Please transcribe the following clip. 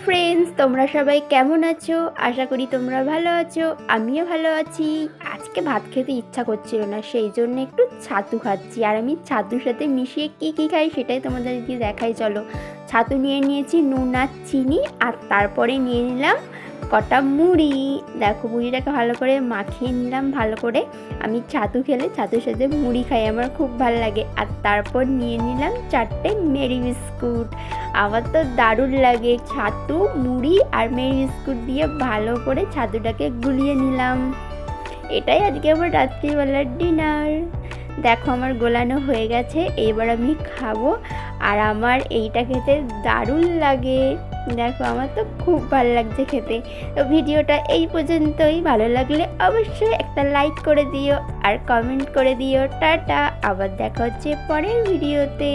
Friends, তোমরা সবাই কেমন আছো? আশা করি তোমরা ভালো আছো। আমিও ভালো আছি। আজকে ভাত খেতে ইচ্ছা করছিল না, সেই জন্য একটু ছাতু খাচ্ছি। আর আমি ছাতুর সাথে মিশিয়ে কী খাই সেটাই তোমাদেরকে দেখাই। চলো, ছাতু নিয়ে নিয়েছি, নুন আর চিনি, আর তারপরে নিয়ে নিলাম কটা মুড়ি। দেখো, মুড়িটাকে ভালো করে মাখিয়ে নিলাম ভালো করে। আমি ছাতু খেলে ছাতুর সাথে মুড়ি খাই, আমার খুব ভালো লাগে। আর তারপর নিয়ে নিলাম 4টে মেরি বিস্কুট। আমার তো দারুণ লাগে। ছাতু, মুড়ি আর মেরি বিস্কুট দিয়ে ভালো করে ছাতুটাকে গুলিয়ে নিলাম। এটাই আজকে আমার রাত্রিবেলার ডিনার। দেখো, আমার গোলানো হয়ে গেছে, এবার আমি খাবো। আর আমার এইটা খেতে দারুণ লাগে। দেখো, আমার তো খুব ভালো লাগছে খেতে। তো ভিডিওটা এই পর্যন্তই। ভালো লাগলে অবশ্যই একটা লাইক করে দিও আর কমেন্ট করে দিও। টাটা, আবার দেখা হচ্ছে পরের ভিডিওতে।